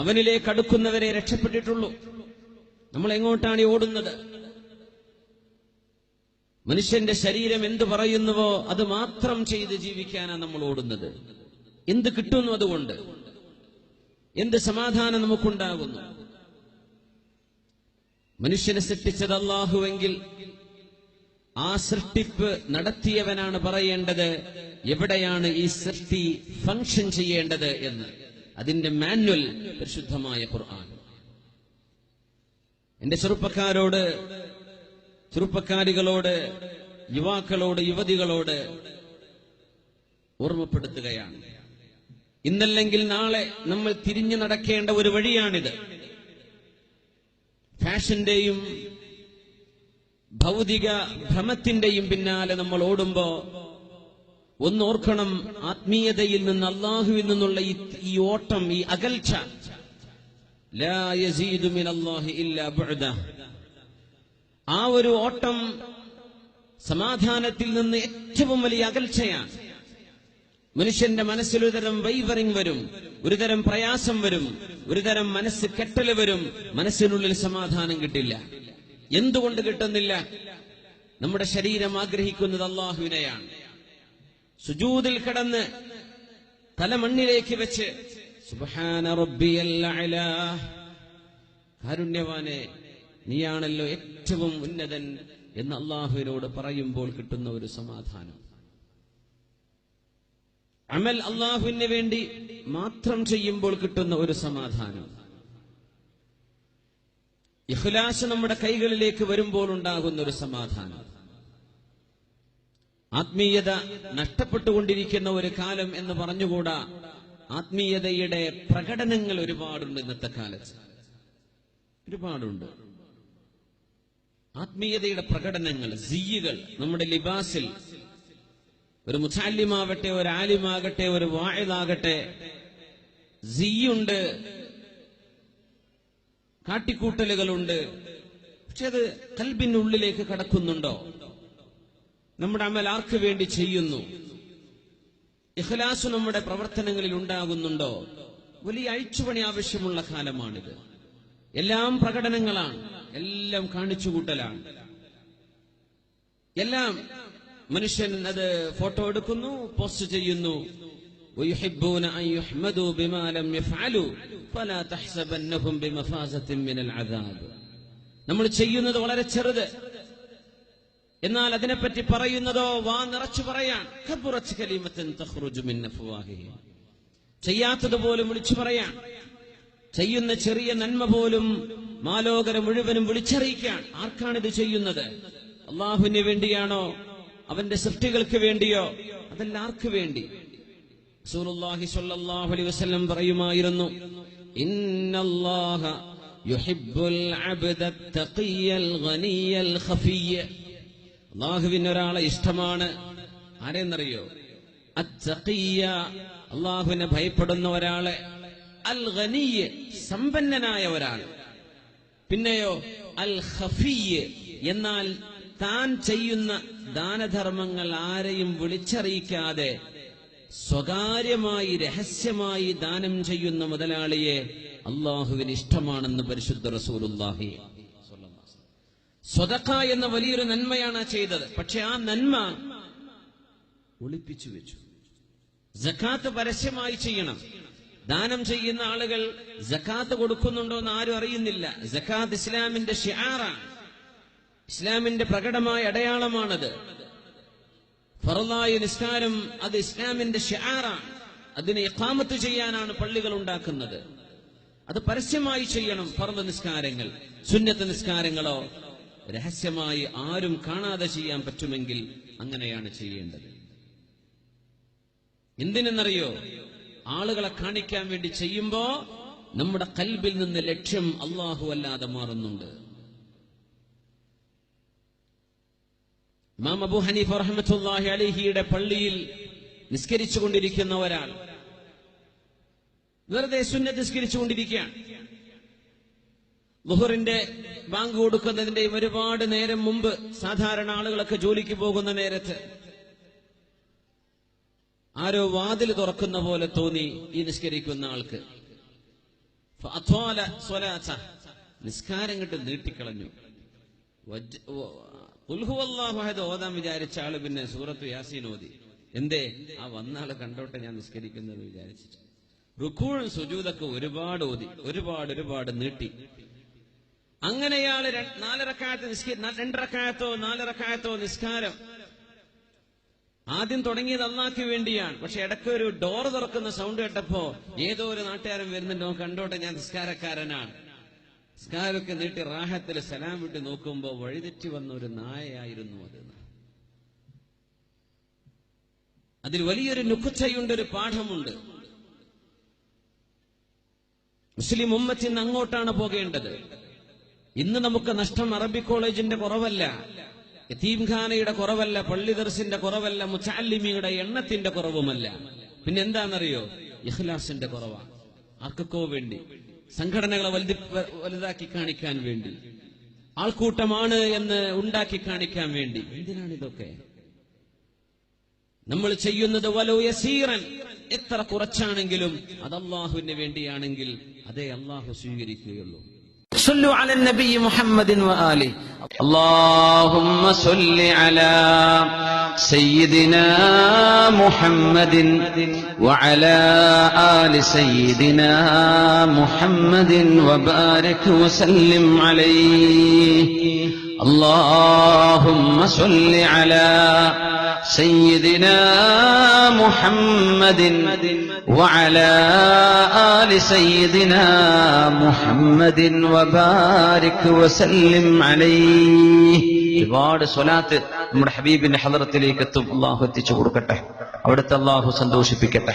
അവനിലേക്ക് അടുക്കുന്നവരെ രക്ഷപ്പെട്ടിട്ടുള്ളൂ. നമ്മൾ എങ്ങോട്ടാണ് ഓടുന്നത്? മനുഷ്യന്റെ ശരീരം എന്ത് പറയുന്നുവോ അത് മാത്രം ചെയ്ത് ജീവിക്കാനാണ് നമ്മൾ ഓടുന്നത്. എന്ത് കിട്ടുന്നു അതുകൊണ്ട്? എന്ത് സമാധാനം നമുക്കുണ്ടാകുന്നു? മനുഷ്യനെ സൃഷ്ടിച്ചത് അല്ലാഹുവെങ്കിൽ ആ സൃഷ്ടിപ്പ് നടത്തിയവനാണ് പറയേണ്ടത് എവിടെയാണ് ഈ സൃഷ്ടി ഫംഗ്ഷൻ ചെയ്യേണ്ടത് എന്ന്. അതിന്റെ മാനുവൽ പരിശുദ്ധമായ ഖുർആൻ. എന്റെ ചെറുപ്പക്കാരികളോട്, യുവാക്കളോട്, യുവതികളോട് ഓർമ്മപ്പെടുത്തുകയാണ്. ഇന്നല്ലെങ്കിൽ നാളെ നമ്മൾ തിരിഞ്ഞു നടക്കേണ്ട ഒരു വഴിയാണിത്. ഫാഷന്റെയും ഭൗതിക ഭ്രമത്തിന്റെയും പിന്നാലെ നമ്മൾ ഓടുമ്പോ ഒന്നോർക്കണം, ആത്മീയതയിൽ നിന്ന്, അല്ലാഹുവിൽ നിന്നുള്ള ഈ ഓട്ടം, ഈ അകൽച്ച, ലാ യസീദു മിനല്ലാഹി ഇല്ലാ ബുഅദ. ആ ഒരു ഓട്ടം സമാധാനത്തിൽ നിന്ന് ഏറ്റവും വലിയ അകൽച്ചയാണ്. മനുഷ്യന്റെ മനസ്സിൽ ഒരുതരം വൈവറിംഗ് വരും, ഒരുതരം പ്രയാസം വരും, ഒരുതരം മനസ്സ് കെട്ടല് വരും. മനസ്സിനുള്ളിൽ സമാധാനം കിട്ടില്ല. എന്തുകൊണ്ട് കിട്ടുന്നില്ല? നമ്മുടെ ശരീരം ആഗ്രഹിക്കുന്നത് അല്ലാഹുവിനെയാണ്. സുജൂദിൽ കിടന്ന് തല മണ്ണിലേക്ക് വെച്ച് സുബ്ഹാന റബ്ബിയൽ അഅ്ലാ, കാരുണ്യവാനെ നീയാണല്ലോ ഏറ്റവും ഉന്നതൻ എന്ന് അല്ലാഹുവിനോട് പറയുമ്പോൾ കിട്ടുന്ന ഒരു സമാധാനം. അമൽ അല്ലാഹുവിന് വേണ്ടി മാത്രം ചെയ്യുമ്പോൾ കിട്ടുന്ന ഒരു സമാധാനം. ഇഖ്ലാസ് നമ്മുടെ കൈകളിലേക്ക് വരുമ്പോൾ ഉണ്ടാകുന്ന ഒരു സമാധാനം. ആത്മീയത നഷ്ടപ്പെട്ടുകൊണ്ടിരിക്കുന്ന ഒരു കാലം എന്ന് പറഞ്ഞുകൂടാ. ആത്മീയതയുടെ പ്രകടനങ്ങൾ ഒരുപാടുണ്ട് ഇന്നത്തെ കാലത്ത്, ഒരുപാടുണ്ട്. ആത്മീയതയുടെ പ്രകടനങ്ങൾ, സിയ്യുകൾ നമ്മുടെ ലിബാസിൽ. ഒരു മുതഅല്ലിമാവട്ടെ, ഒരു ആലിമാകട്ടെ, ഒരു വാഇദാകട്ടെ, സിയ്യുണ്ട്, കാട്ടിക്കൂട്ടലുകളുണ്ട്. പക്ഷെ അത് ഖൽബിനുള്ളിലേക്ക് കടക്കുന്നുണ്ടോ? നമ്മുടെ അമൽ ആർക്ക് വേണ്ടി ചെയ്യുന്നു? ഇഖ്ലാസ് നമ്മുടെ പ്രവർത്തനങ്ങളിൽ ഉണ്ടാകുന്നുണ്ടോ? വലിയ അഴിച്ചുപണി ആവശ്യമുള്ള കാലമാണിത്. എല്ലാം പ്രകടനങ്ങളാണ്, എല്ലാം കാണിച്ചുകൂട്ടലാണ്. എല്ലാം മനുഷ്യൻ അത് ഫോട്ടോ എടുക്കുന്നു, പോസ്റ്റ് ചെയ്യുന്നു. ويحبون أن يحمدوا بما لم يفعلوا فلا تحسبنهم بمفازة من العذاب. നമ്മൾ ചെയ്യുന്നത് വളരെ ചെറുത്, എന്നാൽ അതിനെപ്പറ്റി പറയുന്നതോ വാ നിറച്ചു പറയാൻ. കബറത്ത് കലിമത്തൻ തഖ്റുജു മിൻ അഫ്വാഹിഹിം. ചെയ്യാത്തത് പോലും വിളിച്ചു പറയാൻ. ചെയ്യുന്ന ചെറിയ നന്മ പോലും മാലോകരം മുഴുവനും വിളിച്ചറിയിക്കാൻ. ആർക്കാണിത് ചെയ്യുന്നത്? അല്ലാഹുവിന് വേണ്ടിയാണോ? അവന്റെ സൃഷ്ടികൾക്ക് വേണ്ടിയോ? അതല്ല, ആർക്ക് വേണ്ടി? റസൂലുള്ളാഹി സ്വല്ലല്ലാഹു അലൈഹി വസല്ലം പറയുമായിരുന്നു, ഇന്നല്ലാഹ യുഹിബ്ബുൽ അബ്ദ തഖിയ്യൽ ഗനിയ്യൽ ഖഫിയ്യ. അല്ലാഹുവിന് ഒരാളെ ഇഷ്ടമാണ്. ആരെന്നറിയോ? അത്തഖിയ്യ, അല്ലാഹുവിനെ ഭയപ്പെടുന്ന ഒരാളെ. അൽ ഗനിയ്യ, സമ്പന്നനായ ഒരാൾ. പിന്നെയോ അൽ ഖഫിയ്യ, എന്നാൽ താൻ ചെയ്യുന്ന ദാനധർമ്മങ്ങൾ ആരെയും വിളിച്ചറിയിക്കാതെ സ്വകാര്യമായി രഹസ്യമായി ദാനം ചെയ്യുന്ന മുതലാളിയെ അല്ലാഹുവിന് ഇഷ്ടമാണെന്ന് പരിശുദ്ധ റസൂലുള്ളാഹി. സ്വദഖ എന്ന വലിയൊരു നന്മയാണ് ചെയ്തത്. പക്ഷെ ആ നന്മ ഒളിപ്പിച്ചു വെച്ചു. സക്കാത്ത് പരസ്യമായി ചെയ്യണം. ദാനം ചെയ്യുന്ന ആളുകൾ സക്കാത്ത് കൊടുക്കുന്നുണ്ടോ എന്ന് ആരും അറിയുന്നില്ല. സക്കാത്ത് ഇസ്ലാമിന്റെ ഷിആറാണ്, ഇസ്ലാമിന്റെ പ്രകടമായ അടയാളമാണത്. ഫർളായ നിസ്കാരം അത് ഇസ്ലാമിന്റെ ഷിആറാണ്. അതിനെ ഇഖാമത്ത് ചെയ്യാനാണ് പള്ളികൾ ഉണ്ടാക്കുന്നത്. അത് പരസ്യമായി ചെയ്യണം. ഫർള് നിസ്കാരങ്ങൾ, സുന്നത്ത് നിസ്കാരങ്ങളോ രഹസ്യമായി ആരും കാണാതെ ചെയ്യാൻ പറ്റുമെങ്കിൽ അങ്ങനെയാണ് ചെയ്യേണ്ടത്. എന്തിനെന്നറിയോ? ആളുകളെ കാണിക്കാൻ വേണ്ടി ചെയ്യുമ്പോ നമ്മുടെ ഖൽബിൽ നിന്ന് ലക്ഷ്യം അല്ലാഹു അല്ലാതെ മാറുന്നുണ്ട്. ഇമാം അബൂ ഹനീഫ റഹ്മത്തുള്ളാഹി അലൈഹിയുടെ പള്ളിയിൽ നിസ്കരിച്ചുകൊണ്ടിരിക്കുന്ന ഒരാൾ വെറുതെ സുന്നത്ത് നിസ്കരിച്ചുകൊണ്ടിരിക്കുകയാണ്. ളുഹറിന്റെ ബാങ്ക് കൊടുക്കുന്നതിന്റെ ഒരുപാട് നേരം മുമ്പ്, സാധാരണ ആളുകളൊക്കെ ജോലിക്ക് പോകുന്ന നേരത്ത് ആരോ വാതിൽ തുറക്കുന്ന പോലെ തോന്നി ഈ നിസ്കരിക്കുന്ന ആൾക്ക്. ഫഅത്വാല സ്വലാത്ത, നിസ്കാരം കണ്ട് നീട്ടിക്കളഞ്ഞു. ഖുൽ ഹുവല്ലാഹു അഹദ് ഓതാൻ വിചാരിച്ച ആള് പിന്നെ സൂറത്തു യാസീൻ ഓതി. എന്തേ? ആ വന്നാള് കണ്ടോട്ടെ ഞാൻ നിസ്കരിക്കുന്നത് വിചാരിച്ചിട്ട്. റുക്കൂഉം സുജൂദൊക്കെ ഒരുപാട് ഓതി, ഒരുപാട് നീട്ടി. അങ്ങനെയാള് 4 റക്അത്ത് 2 റക്അത്തോ 4 റക്അത്തോ നിസ്കാരം. ആദ്യം തുടങ്ങിയത് അല്ലാഹ്ക്ക് വേണ്ടിയാണ്. പക്ഷെ ഇടയ്ക്ക് ഒരു ഡോർ തുറക്കുന്ന സൗണ്ട് കേട്ടപ്പോ ഏതോ ഒരു നാട്ടുകാരൻ വരുന്നുണ്ടോ, കണ്ടോട്ടെ ഞാൻ നിസ്കാരക്കാരനാണ്. നിസ്കാരമൊക്കെ നീട്ടി റാഹത്തിൽ സലാം വിട്ട് നോക്കുമ്പോ വഴിതെറ്റി വന്ന ഒരു നായയായിരുന്നു അത്. അതിൽ വലിയൊരു നുക്തയുണ്ട്, ഒരു പാഠമുണ്ട്. മുസ്ലിം ഉമ്മത്തിന് അങ്ങോട്ടാണ് പോകേണ്ടത്. ഇന്ന് നമുക്ക് നഷ്ടം അറബി കോളേജിന്റെ കുറവല്ല, യതീംഖാനയുടെ കുറവല്ല, പള്ളി ദർസിന്റെ കുറവല്ല, മുതഅല്ലിമീങ്ങളുടെ എണ്ണത്തിന്റെ കുറവുമല്ല. പിന്നെ എന്താണെന്നറിയോ? ഇഖ്ലാസിന്റെ കുറവാണ്. ആർക്കൊക്കെ വേണ്ടി, സംഘടനകളെ വലുതാക്കി കാണിക്കാൻ വേണ്ടി, ആൾക്കൂട്ടമാണ് എന്ന് ഉണ്ടാക്കി കാണിക്കാൻ വേണ്ടി. എന്തിനാണ് ഇതൊക്കെ നമ്മൾ ചെയ്യുന്നത്? വലൗ യസീറൻ, എത്ര കുറച്ചാണെങ്കിലും അത് അല്ലാഹുവിന് വേണ്ടിയാണെങ്കിൽ അതേ അല്ലാഹു സ്വീകരിക്കുകയുള്ളൂ. صلوا على النبي محمد وآله. اللهم صل على سيدنا محمد وعلى آل سيدنا محمد وبارك وسلم عليه. اللهم صل على سيدنا محمد وعلى آل سيدنا محمد وبارك وسلم عليه. ഒരുപാട് സ്വലാത്ത് നമ്മുടെ ഹബീബിന്റെ ഹദറത്തിലേക്ക് എത്തും. അല്ലാഹു എത്തിച്ചു കൊടുക്കട്ടെ, അവിടുത്തെ അല്ലാഹു സന്തോഷിപ്പിക്കട്ടെ.